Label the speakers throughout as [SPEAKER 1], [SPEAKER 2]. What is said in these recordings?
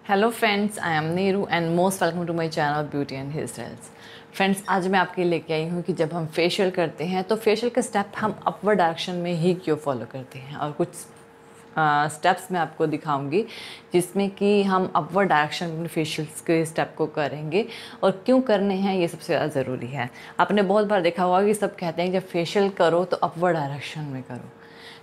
[SPEAKER 1] Hello friends, I am Neeru and most welcome to my channel beauty and hairstyles. Friends, आज मैं आपके लिए लेके आई हूँ कि जब हम फेशियल करते हैं तो फेशियल के स्टेप हम अपवर्ड डायरेक्शन में ही क्यों फॉलो करते हैं, और कुछ स्टेप्स मैं आपको दिखाऊंगी जिसमें कि हम अपवर्ड डायरेक्शन में फेशियल्स के स्टेप को करेंगे और क्यों करने हैं ये सबसे ज़्यादा ज़रूरी है। आपने बहुत बार देखा होगा कि सब कहते हैं जब फेशियल करो तो अपवर्ड डायरेक्शन में करो।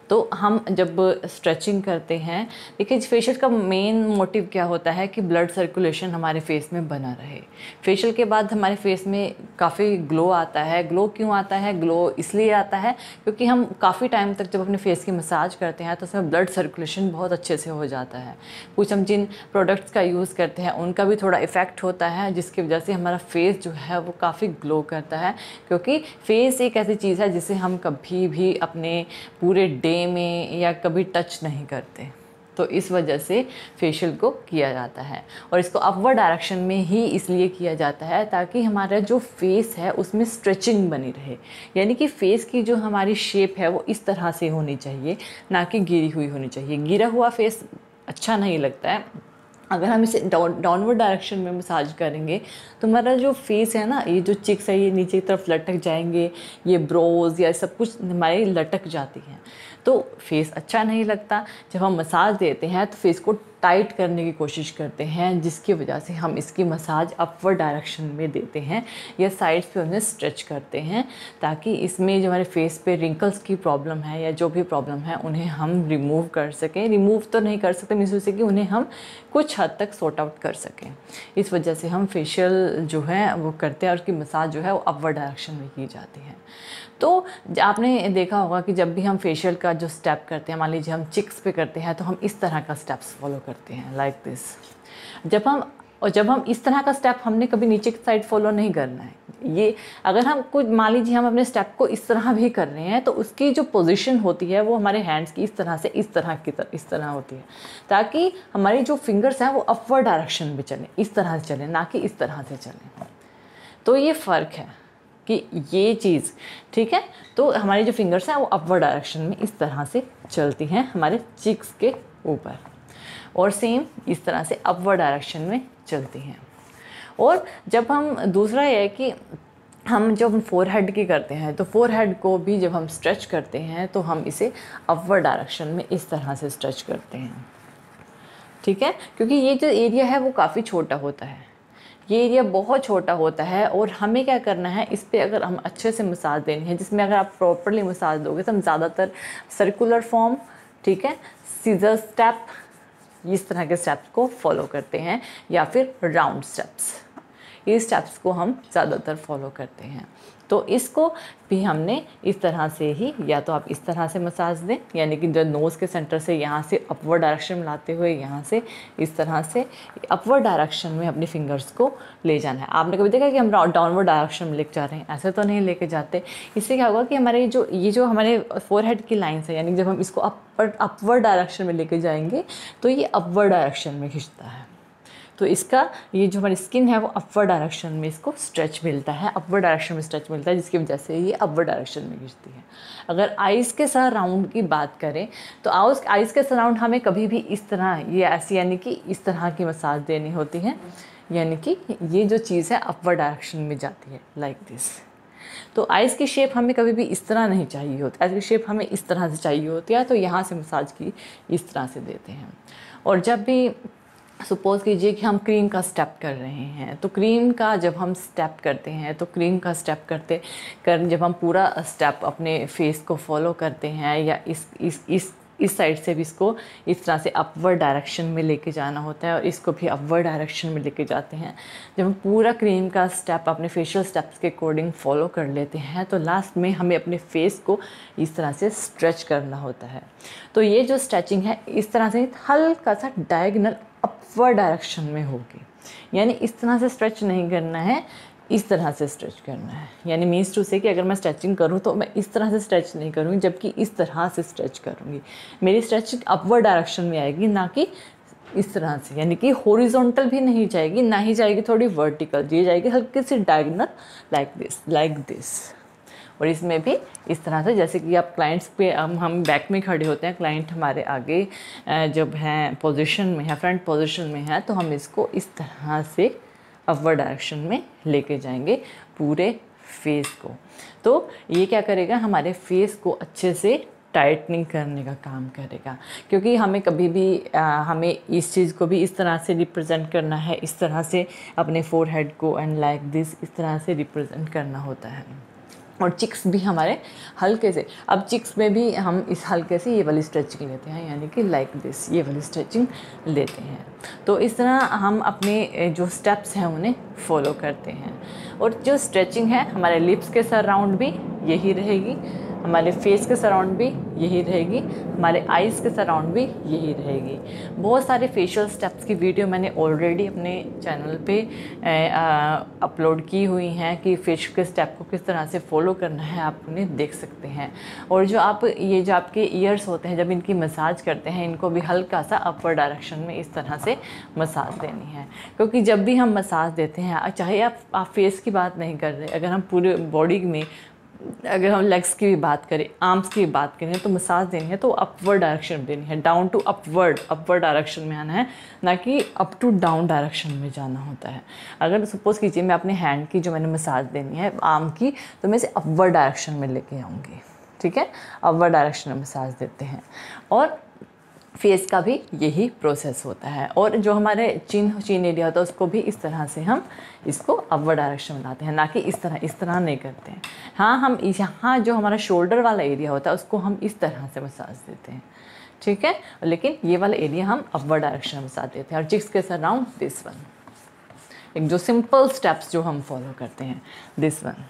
[SPEAKER 1] तो हम जब स्ट्रेचिंग करते हैं, देखिए फेशियल का मेन मोटिव क्या होता है कि ब्लड सर्कुलेशन हमारे फेस में बना रहे। फेशियल के बाद हमारे फेस में काफ़ी ग्लो आता है। ग्लो क्यों आता है? ग्लो इसलिए आता है क्योंकि हम काफ़ी टाइम तक जब अपने फेस की मसाज करते हैं तो उसमें ब्लड सर्कुलेशन बहुत अच्छे से हो जाता है। कुछ हम जिन प्रोडक्ट्स का यूज़ करते हैं उनका भी थोड़ा इफ़ेक्ट होता है, जिसकी वजह से हमारा फेस जो है वो काफ़ी ग्लो करता है। क्योंकि फेस एक ऐसी चीज़ है जिसे हम कभी भी अपने पूरे डे में या कभी टच नहीं करते, तो इस वजह से फेशियल को किया जाता है। और इसको अपवर्ड डायरेक्शन में ही इसलिए किया जाता है ताकि हमारा जो फेस है उसमें स्ट्रेचिंग बनी रहे। यानी कि फेस की जो हमारी शेप है वो इस तरह से होनी चाहिए, ना कि गिरी हुई होनी चाहिए। गिरा हुआ फेस अच्छा नहीं लगता है। अगर हम इसे डाउनवर्ड डायरेक्शन में मसाज करेंगे तो हमारा जो फेस है ना, ये जो चिक्स है ये नीचे की तरफ लटक जाएंगे, ये ब्रोज या सब कुछ हमारी लटक जाती हैं, तो फेस अच्छा नहीं लगता। जब हम मसाज देते हैं तो फेस को टाइट करने की कोशिश करते हैं, जिसकी वजह से हम इसकी मसाज अपवर्ड डायरेक्शन में देते हैं या साइड्स पे उन्हें स्ट्रेच करते हैं, ताकि इसमें जो हमारे फेस पे रिंकल्स की प्रॉब्लम है या जो भी प्रॉब्लम है उन्हें हम रिमूव कर सकें। रिमूव तो नहीं कर सकते, मीन्स से कि उन्हें हम कुछ हद तक सॉर्ट आउट कर सकें। इस वजह से हम फेशियल जो है वो करते हैं और उसकी मसाज जो है वो अपवर्ड डायरेक्शन में की जाती है। तो आपने देखा होगा कि जब भी हम फेशियल का जो स्टेप करते हैं, मान लीजिए हम चिक्स पे करते हैं तो हम इस तरह का स्टेप्स फॉलो करते हैं, लाइक दिस। जब हम इस तरह का स्टेप हमने कभी नीचे की साइड फॉलो नहीं करना है। ये अगर हम कुछ मान लीजिए हम अपने स्टेप को इस तरह भी कर रहे हैं तो उसकी जो पोजीशन होती है वो हमारे हैंड्स की इस तरह से इस तरह होती है, ताकि हमारी जो फिंगर्स हैं वो अपवर्ड डायरेक्शन में चलें, इस तरह से चलें, ना कि इस तरह से चलें। तो ये फ़र्क है कि ये चीज़ ठीक है। तो हमारी जो फिंगर्स हैं वो अपवर्ड डायरेक्शन में इस तरह से चलती हैं हमारे चिक्स के ऊपर, और सेम इस तरह से अपवर्ड डायरेक्शन में चलती हैं। और जब हम दूसरा ये है कि हम जब फोरहेड की करते हैं तो फोरहेड को भी जब हम स्ट्रेच करते हैं तो हम इसे अपवर्ड डायरेक्शन में इस तरह से स्ट्रेच करते हैं, ठीक है। क्योंकि ये जो एरिया है वो काफ़ी छोटा होता है, ये एरिया बहुत छोटा होता है, और हमें क्या करना है, इस पर अगर हम अच्छे से मसाज देनी है, जिसमें अगर आप प्रॉपरली मसाज दोगे तो हम ज़्यादातर सर्कुलर फॉर्म, ठीक है, सीजर स्टेप, इस तरह के स्टेप्स को फॉलो करते हैं, या फिर राउंड स्टेप्स, ये स्टेप्स को हम ज़्यादातर फॉलो करते हैं। तो इसको भी हमने इस तरह से ही, या तो आप इस तरह से मसाज दें, यानी कि जो नोज़ के सेंटर से यहाँ से अपवर्ड डायरेक्शन में लाते हुए यहाँ से इस तरह से अपवर्ड डायरेक्शन में अपनी फिंगर्स को ले जाना है। आपने कभी देखा कि हम डाउनवर्ड डायरेक्शन में लेके जा रहे हैं? ऐसे तो नहीं लेके जाते। इससे क्या होगा कि हमारे जो हमारे फोरहेड की लाइन्स है, यानी जब हम इसको अपवर्ड डायरेक्शन में लेके जाएंगे तो ये अपवर्ड डायरेक्शन में खिंचता है। तो इसका ये जो हमारी स्किन है वो अपवर्ड डायरेक्शन में इसको स्ट्रेच मिलता है, अपवर्ड डायरेक्शन में स्ट्रेच मिलता है, जिसकी वजह से ये अपवर्ड डायरेक्शन में खींचती है। अगर आइज़ के सराउंड की बात करें तो आइज़ के सराउंड हमें कभी भी इस तरह, ये ऐसी यानी कि इस तरह की मसाज देनी होती है, यानी कि ये जो चीज़ है अपवर्ड डायरेक्शन में जाती है, लाइक दिस। तो आइज़ की शेप हमें कभी भी इस तरह नहीं चाहिए होती, आइज़ की शेप हमें इस तरह से चाहिए होती है, तो यहाँ से मसाज की इस तरह से देते हैं। और जब भी सपोज़ कीजिए कि हम क्रीम का स्टेप कर रहे हैं, तो क्रीम का जब हम स्टेप करते हैं तो क्रीम का स्टेप जब हम पूरा स्टेप अपने फेस को फॉलो करते हैं, या इस साइड से भी इसको इस तरह से अपवर्ड डायरेक्शन में लेके जाना होता है और इसको भी अपवर्ड डायरेक्शन में लेके जाते हैं। जब हम पूरा क्रीम का स्टेप अपने फेशियल स्टेप्स के अकॉर्डिंग फॉलो कर लेते हैं तो लास्ट में हमें अपने फेस को इस तरह से स्ट्रेच करना होता है। तो ये जो स्ट्रेचिंग है इस तरह से हल्का सा डायगोनल अपवर्ड डायरेक्शन में होगी, यानी इस तरह से स्ट्रेच नहीं करना है, इस तरह से स्ट्रेच करना है। यानी मीन्स टू से कि अगर मैं स्ट्रेचिंग करूँ तो मैं इस तरह से स्ट्रेच नहीं करूँगी, जबकि इस तरह से स्ट्रेच करूँगी। मेरी स्ट्रेचिंग अपवर्ड डायरेक्शन में आएगी, ना कि इस तरह से, यानी कि हॉरिजॉन्टल भी नहीं जाएगी, ना ही जाएगी थोड़ी वर्टिकल, ये जाएगी हल्की सी डायगोनल, लाइक दिस। और इसमें भी इस तरह से, जैसे कि आप क्लाइंट्स पे हम बैक में खड़े होते हैं, क्लाइंट हमारे आगे जब हैं पोजीशन में है, फ्रंट पोजीशन में है, तो हम इसको इस तरह से अपवर्ड डायरेक्शन में लेके जाएंगे पूरे फेस को। तो ये क्या करेगा, हमारे फेस को अच्छे से टाइटनिंग करने का काम करेगा, क्योंकि हमें कभी भी हमें इस चीज़ को भी इस तरह से रिप्रेजेंट करना है, इस तरह से अपने फोरहेड को एंड लाइक दिस इस तरह से रिप्रेजेंट करना होता है। और चिक्स भी हमारे हल्के से, अब चिक्स में भी हम इस हल्के से ये वाली स्ट्रेचिंग लेते हैं, यानी कि लाइक दिस ये वाली स्ट्रेचिंग लेते हैं। तो इस तरह हम अपने जो स्टेप्स हैं उन्हें फॉलो करते हैं। और जो स्ट्रेचिंग है हमारे लिप्स के सराउंड भी यही रहेगी, हमारे फेस के सराउंड भी यही रहेगी, हमारे आइज़ के सराउंड भी यही रहेगी। बहुत सारे फेशियल स्टेप्स की वीडियो मैंने ऑलरेडी अपने चैनल पे अपलोड की हुई हैं कि फेशियल के स्टेप को किस तरह से फॉलो करना है, आप उन्हें देख सकते हैं। और जो आपके ईयर्स होते हैं, जब इनकी मसाज करते हैं, इनको भी हल्का सा अपवर्ड डायरेक्शन में इस तरह से मसाज देनी है, क्योंकि जब भी हम मसाज देते हैं, चाहे आप फेस की बात नहीं कर रहे, अगर हम पूरे बॉडी में, अगर हम लेग्स की भी बात करें, आर्म्स की भी बात करें, तो मसाज देनी है तो अपवर्ड डायरेक्शन में देनी है, डाउन टू अपवर्ड डायरेक्शन में आना है, ना कि अप टू डाउन डायरेक्शन में जाना होता है। अगर सपोज़ कीजिए मैं अपने हैंड की जो मैंने मसाज देनी है आर्म की, तो मैं इसे अपवर्ड डायरेक्शन में लेके आऊँगी, ठीक है, अपवर्ड डायरेक्शन में मसाज देते हैं। और फेस का भी यही प्रोसेस होता है। और जो हमारे चिन एरिया होता है उसको भी इस तरह से हम इसको अपवर्ड डायरेक्शन में लाते हैं, ना कि इस तरह नहीं करते हैं। हाँ, हम यहाँ जो हमारा शोल्डर वाला एरिया होता है उसको हम इस तरह से मसाज देते हैं, ठीक है, लेकिन ये वाला एरिया हम अपवर्ड डायरेक्शन में मसाज देते हैं। और चिक्स के सराउंड दिस वन, एक जो सिंपल स्टेप्स जो हम फॉलो करते हैं, दिस वन।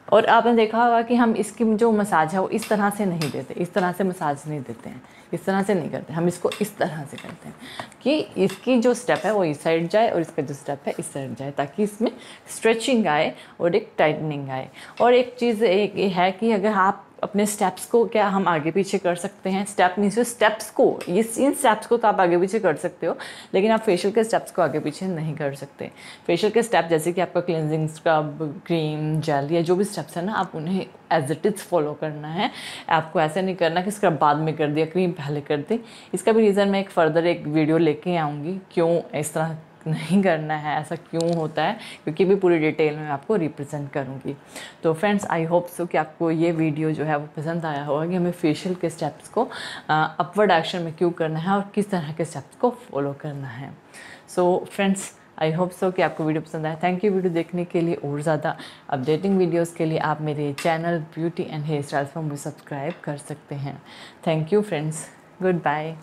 [SPEAKER 1] और आपने देखा होगा कि हम इसकी जो मसाज है वो इस तरह से नहीं देते, इस तरह से मसाज नहीं देते हैं, इस तरह से नहीं करते, हम इसको इस तरह से करते हैं कि इसकी जो स्टेप है वो इस साइड जाए और इसका जो स्टेप है इस साइड जाए, ताकि इसमें स्ट्रेचिंग आए और एक टाइटनिंग आए। और एक चीज़ एक है कि अगर आप अपने स्टेप्स को क्या हम आगे पीछे कर सकते हैं, स्टेप मीन्स स्टेप्स को, इन स्टेप्स को तो आप आगे पीछे कर सकते हो, लेकिन आप फेशियल के स्टेप्स को आगे पीछे नहीं कर सकते। फेशियल के स्टेप जैसे कि आपका क्लिनजिंग स्क्रब, क्रीम, जेल या जो भी स्टेप्स है ना, आप उन्हें एज इट इज़ फॉलो करना है। आपको ऐसे नहीं करना कि स्क्रब बाद में कर दिया, क्रीम पहले कर दी। इसका भी रीज़न मैं एक वीडियो लेके आऊँगी, क्यों इस तरह नहीं करना है, ऐसा क्यों होता है, क्योंकि भी पूरी डिटेल में आपको रिप्रेजेंट करूँगी। तो फ्रेंड्स, आई होप सो कि आपको ये वीडियो जो है वो पसंद आया होगा कि हमें फेशियल के स्टेप्स को अपवर्ड एक्शन में क्यों करना है और किस तरह के स्टेप्स को फॉलो करना है। So friends, I hope so कि आपको वीडियो पसंद आया। थैंक यू वीडियो देखने के लिए। और ज़्यादा अपडेटिंग वीडियोज़ के लिए आप मेरे channel beauty and hairstyles पर मुझे सब्सक्राइब कर सकते हैं। Thank you friends, good bye.